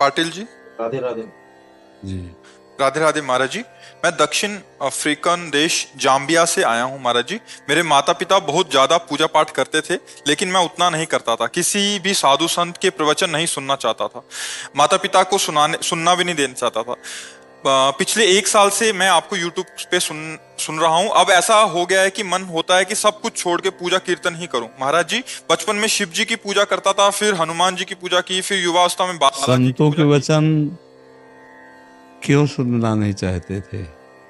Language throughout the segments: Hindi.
पाटिल जी। राधे राधे जी। राधे राधे महाराज जी। मैं दक्षिण अफ्रीकन देश जाम्बिया से आया हूँ महाराज जी। मेरे माता पिता बहुत ज्यादा पूजा पाठ करते थे, लेकिन मैं उतना नहीं करता था। किसी भी साधु संत के प्रवचन नहीं सुनना चाहता था। माता पिता को सुनना भी नहीं देना चाहता था। पिछले 1 साल से मैं आपको यूट्यूब पे सुन रहा हूँ। अब ऐसा हो गया है कि मन होता है कि सब कुछ छोड़ के पूजा कीर्तन ही करूं। महाराज जी, बचपन में शिव जी की पूजा करता था, फिर हनुमान जी की पूजा की, फिर युवावस्था में बाला जी की संतों के पूजा की। वचन क्यों सुनना नहीं चाहते थे?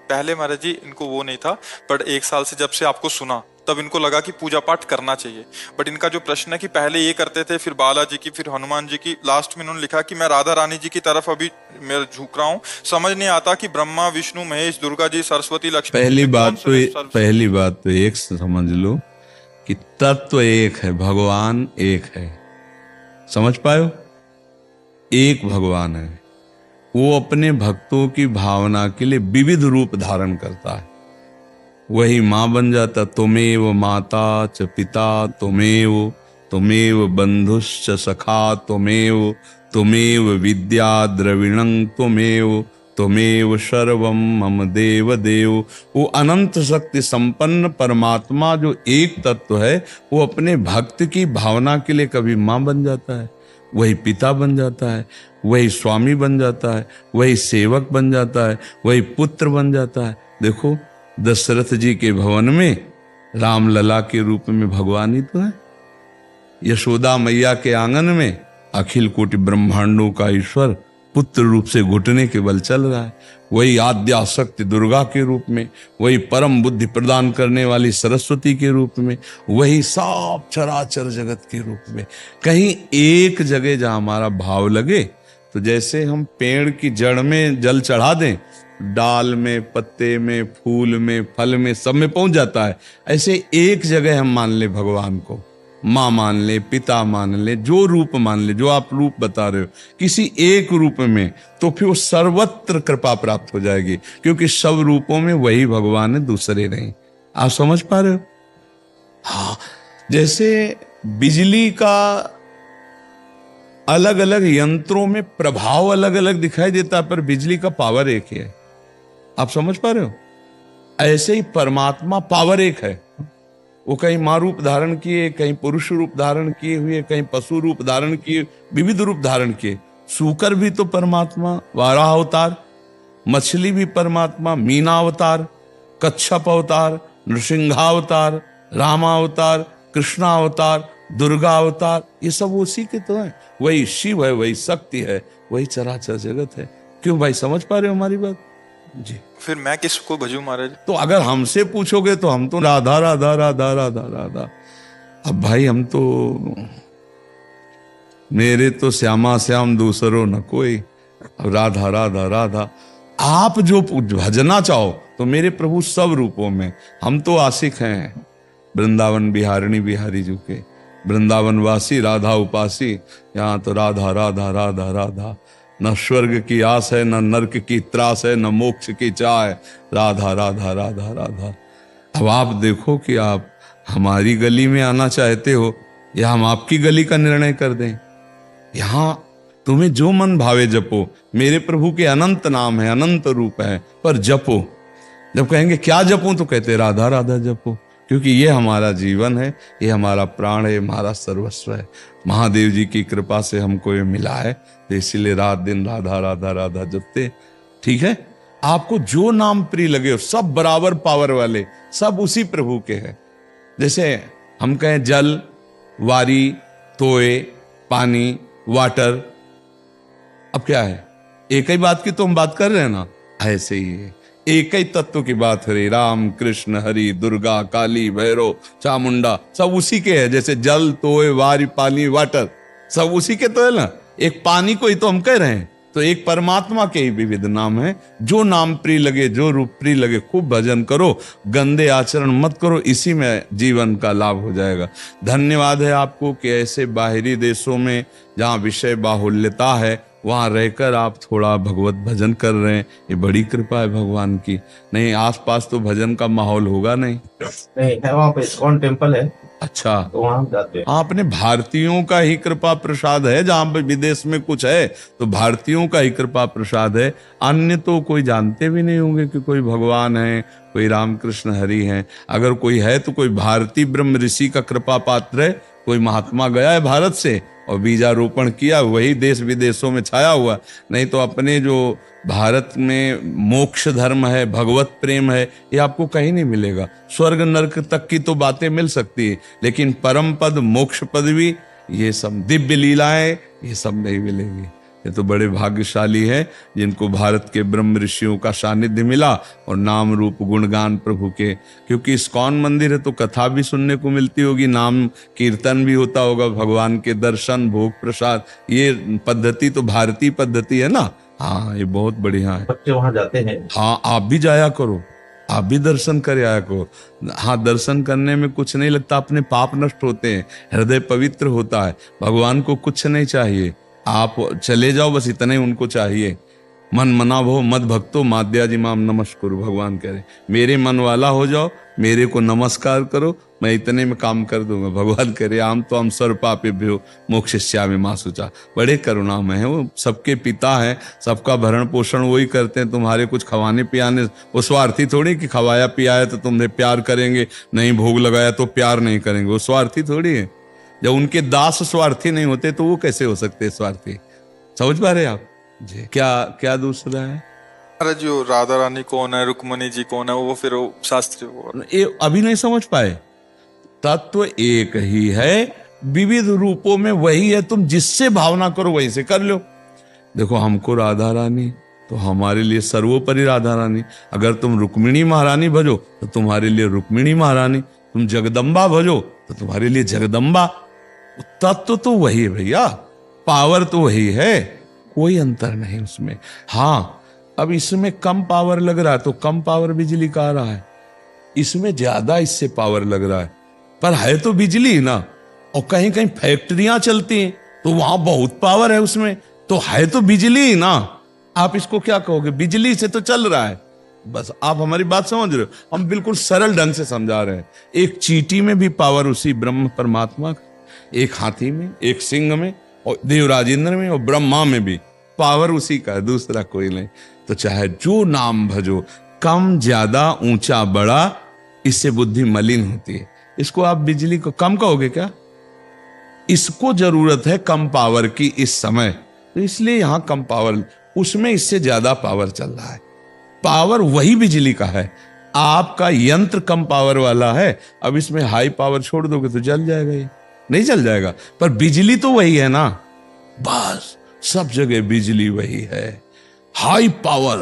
पहले महाराज जी इनको वो नहीं था, बट 1 साल से जब से आपको सुना तब इनको लगा कि पूजा पाठ करना चाहिए। बट इनका जो प्रश्न है कि पहले ये करते थे, फिर बालाजी की, फिर हनुमान जी की, लास्ट में इन्होंने लिखा कि मैं राधा रानी जी की तरफ अभी मैं झुक रहा हूँ। समझ नहीं आता कि ब्रह्मा विष्णु महेश दुर्गा जी सरस्वती लक्ष्मी पहली में बात तो एक समझ लो कि तत्व एक है, भगवान एक है। समझ पाए? एक भगवान है, वो अपने भक्तों की भावना के लिए विविध रूप धारण करता है। वही माँ बन जाता, तुमेव माता च पिता तुमेव बंधुश्च सखा तुमेव विद्या द्रविणं तुमेव सर्वम मम देव देव। वो अनंत शक्ति संपन्न परमात्मा जो एक तत्व है, वो अपने भक्त की भावना के लिए कभी माँ बन जाता है, वही पिता बन जाता है, वही स्वामी बन जाता है, वही सेवक बन जाता है, वही पुत्र बन जाता है। देखो दशरथ जी के भवन में राम लला के रूप में भगवान ही तो है। यशोदा मैया के आंगन में अखिल कोटि ब्रह्मांडों का ईश्वर पुत्र रूप से घुटने के बल चल रहा है। वही आद्या शक्ति दुर्गा के रूप में, वही परम बुद्धि प्रदान करने वाली सरस्वती के रूप में, वही सब चराचर जगत के रूप में। कहीं एक जगह जहां हमारा भाव लगे, तो जैसे हम पेड़ की जड़ में जल चढ़ा दें, डाल में, पत्ते में, फूल में, फल में, सब में पहुंच जाता है। ऐसे एक जगह हम मान ले भगवान को, माँ मान ले, पिता मान ले, जो रूप मान ले, जो आप रूप बता रहे हो, किसी एक रूप में, तो फिर वो सर्वत्र कृपा प्राप्त हो जाएगी, क्योंकि सब रूपों में वही भगवान है, दूसरे नहीं। आप समझ पा रहे हो? हाँ, जैसे बिजली का अलग अलग यंत्रों में प्रभाव अलग अलग दिखाई देता है, पर बिजली का पावर एक ही है। आप समझ पा रहे हो? ऐसे ही परमात्मा पावर एक है। वो कहीं माँ रूप धारण किए, कहीं पुरुष रूप धारण किए हुए, कहीं पशु रूप धारण किए, विविध रूप धारण किए। सूकर भी तो परमात्मा, वाराह अवतार, मछली भी परमात्मा, मीना अवतार, कच्छप अवतार, नृसिंहावतार, रामावतार, कृष्णावतार, दुर्गा अवतार, ये सब उसी के तो हैं। वही शिव है, वही शक्ति है, वही चराचर जगत है। क्यों भाई, समझ पा रहे हो हमारी बात? जी। फिर मैं किसको भजूं महाराज? तो अगर हमसे पूछोगे तो हम तो राधा राधा राधा राधा राधा। अब भाई हम तो, मेरे तो श्यामा श्याम दूसरो न कोई, अब राधा राधा राधा। आप जो भजना चाहो तो मेरे प्रभु सब रूपों में। हम तो आशिक हैं वृंदावन बिहारिणी बिहारी जी के, वृंदावन वासी राधा उपासी। यहाँ तो राधा राधा राधा राधा। न स्वर्ग की आस है, न नरक की त्रास है, न मोक्ष की चाह है, राधा राधा राधा राधा। अब आप देखो कि आप हमारी गली में आना चाहते हो या हम आपकी गली का निर्णय कर दें। यहां तुम्हें जो मन भावे जपो। मेरे प्रभु के अनंत नाम है, अनंत रूप है, पर जपो। जब कहेंगे क्या जपूं, तो कहते राधा राधा जपो, क्योंकि ये हमारा जीवन है, ये हमारा प्राण है, हमारा सर्वस्व है। महादेव जी की कृपा से हमको ये मिला है, तो इसीलिए रात दिन राधा राधा राधा जपते। ठीक है? आपको जो नाम प्रिय लगे, सब बराबर पावर वाले, सब उसी प्रभु के हैं। जैसे हम कहें जल, वारी, तोय, पानी, वाटर, अब क्या है? एक ही बात की तो हम बात कर रहे हैं ना। ऐसे ही है, एक ही तत्व की बात हो रही। राम कृष्ण हरि दुर्गा काली भैरव चामुंडा, सब उसी के है। जैसे जल, तोय, वारी, पानी, वाटर, सब उसी के तो है ना। एक पानी को ही तो हम कह रहे हैं। तो एक परमात्मा के ही विविध नाम है। जो नाम प्रिय लगे, जो रूप प्रिय लगे, खूब भजन करो, गंदे आचरण मत करो, इसी में जीवन का लाभ हो जाएगा। धन्यवाद है आपको कि ऐसे बाहरी देशों में जहाँ विषय बाहुल्यता है, वहां रहकर आप थोड़ा भगवत भजन कर रहे हैं। ये बड़ी कृपा है भगवान की। नहीं आसपास तो भजन का माहौल होगा नहीं है, वहाँ पे इस्कॉन टेम्पल है। अच्छा, तो वहां हम जाते हैं। हाँ, अपने भारतीयों का ही कृपा प्रसाद है। जहां पे विदेश में कुछ है तो भारतीयों का ही कृपा प्रसाद है। अन्य तो कोई जानते भी नहीं होंगे कि कोई भगवान है, कोई रामकृष्ण हरि है। अगर कोई है तो कोई भारतीय ब्रह्म ऋषि का कृपा पात्र है। कोई महात्मा गया है भारत से और बीजारोपण किया, वही देश विदेशों में छाया हुआ। नहीं तो अपने जो भारत में मोक्ष धर्म है, भगवत प्रेम है, ये आपको कहीं नहीं मिलेगा। स्वर्ग नरक तक की तो बातें मिल सकती है, लेकिन परम पद, मोक्ष पदवी, ये सब दिव्य लीलाएं, ये सब नहीं मिलेंगी। ये तो बड़े भाग्यशाली हैं जिनको भारत के ब्रह्म ऋषियों का सानिध्य मिला और नाम रूप गुणगान प्रभु के। क्योंकि इस्कॉन मंदिर है तो कथा भी सुनने को मिलती होगी, नाम कीर्तन भी होता होगा, भगवान के दर्शन, भोग प्रसाद, ये पद्धति तो भारतीय पद्धति है ना। हाँ, ये बहुत बढ़िया है। बच्चे वहां जाते हैं। हाँ, आप भी जाया करो, आप भी दर्शन कर आया करो। हाँ, दर्शन करने में कुछ नहीं लगता, अपने पाप नष्ट होते हैं, हृदय पवित्र होता है। भगवान को कुछ नहीं चाहिए, आप चले जाओ, बस इतने उनको चाहिए। मन मना भो मद भक्तो माद्याजी माम नमस्कुरु। भगवान कह रहे मेरे मन वाला हो जाओ, मेरे को नमस्कार करो, मैं इतने में काम कर दूंगा। भगवान कह रहे आम तो हम सर्व पापेभ्यो मोक्षयिष्यामि मा शुचा। बड़े करुणामय है वो, सबके पिता हैं, सबका भरण पोषण वही करते हैं। तुम्हारे कुछ खवाने पियाने, वो स्वार्थी थोड़ी कि खवाया पियाया तो तुम्हें प्यार करेंगे, नहीं भोग लगाया तो प्यार नहीं करेंगे। वो स्वार्थी थोड़ी है। जब उनके दास स्वार्थी नहीं होते तो वो कैसे हो सकते स्वार्थी? समझ पा रहे आप जी? क्या दूसरा है महाराज जी, वो राधा रानी कौन है, रुक्मणी जी कौन है, वो फिर वो शास्त्री वो ये अभी नहीं समझ पाए। तत्व एक ही है, विविध रूपों में वही है। तुम जिससे भावना करो वही से कर लो। देखो, हमको राधा रानी तो हमारे लिए सर्वोपरि राधा रानी। अगर तुम रुक्मिणी महारानी भजो तो तुम्हारे लिए रुक्मिणी महारानी, तुम जगदम्बा भजो तो तुम्हारे लिए जगदम्बा। तत्व तो वही है भैया, पावर तो वही है, कोई अंतर नहीं उसमें। हाँ, अब इसमें कम पावर लग रहा है तो कम पावर बिजली का आ रहा है, इसमें ज्यादा इससे पावर लग रहा है, पर है तो बिजली ना। और कहीं कहीं फैक्ट्रियां चलती हैं तो वहां बहुत पावर है उसमें, तो है तो बिजली ही ना। आप इसको क्या कहोगे, बिजली से तो चल रहा है। बस आप हमारी बात समझ रहे हो, हम बिल्कुल सरल ढंग से समझा रहे हैं। एक चींटी में भी पावर उसी ब्रह्म परमात्मा का, एक हाथी में, एक सिंह में, और देवराजेंद्र में, और ब्रह्मा में भी पावर उसी का है, दूसरा कोई नहीं। तो चाहे जो नाम भजो, कम ज्यादा ऊंचा बड़ा, इससे बुद्धि मलिन होती है। इसको आप बिजली को कम कहोगे क्या? इसको जरूरत है कम पावर की इस समय, तो इसलिए यहां कम पावर, उसमें इससे ज्यादा पावर चल रहा है। पावर वही बिजली का है, आपका यंत्र कम पावर वाला है। अब इसमें हाई पावर छोड़ दोगे तो जल जाएगा, ये नहीं जल जाएगा, पर बिजली तो वही है ना। बस सब जगह बिजली वही है, हाई पावर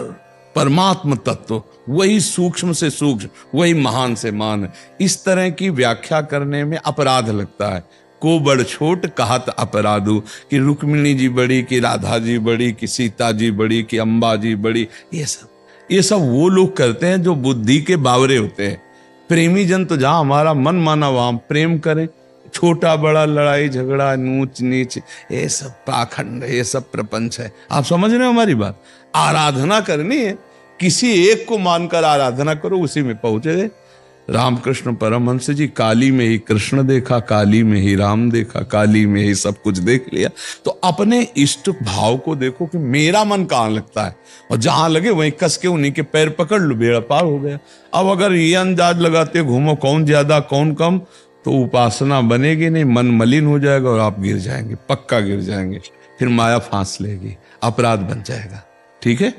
परमात्म तत्व वही, सूक्ष्म से सूक्ष्म वही, महान से महान। इस तरह की व्याख्या करने में अपराध लगता है। को बड़ छोट कहत अपराधु, कि रुक्मिणी जी बड़ी, कि राधा जी बड़ी, कि सीता जी बड़ी, कि अम्बा जी बड़ी। ये सब वो लोग करते हैं जो बुद्धि के बावरे होते हैं। प्रेमी जन तो जहां हमारा मन माना वहां प्रेम करें। छोटा बड़ा, लड़ाई झगड़ा, ऊंच नीच, ये सब पाखंड, ये सब प्रपंच है। आप समझ रहे हो हमारी बात? आराधना करनी है, किसी एक को मानकर आराधना करो, उसी में पहुंचे गए। रामकृष्ण परमहंस जी, काली में ही कृष्ण देखा, काली में ही राम देखा, काली में ही सब कुछ देख लिया। तो अपने इष्ट भाव को देखो कि मेरा मन कहाँ लगता है, और जहां लगे वहीं कस के उन्हीं के पैर पकड़ लो, बेड़ा पार हो गया। अब अगर ये अंदाज लगाते घूमो कौन ज्यादा कौन कम, तो उपासना बनेगी नहीं, मन मलिन हो जाएगा और आप गिर जाएंगे, पक्का गिर जाएंगे। फिर माया फांस लेगी, अपराध बन जाएगा। ठीक है।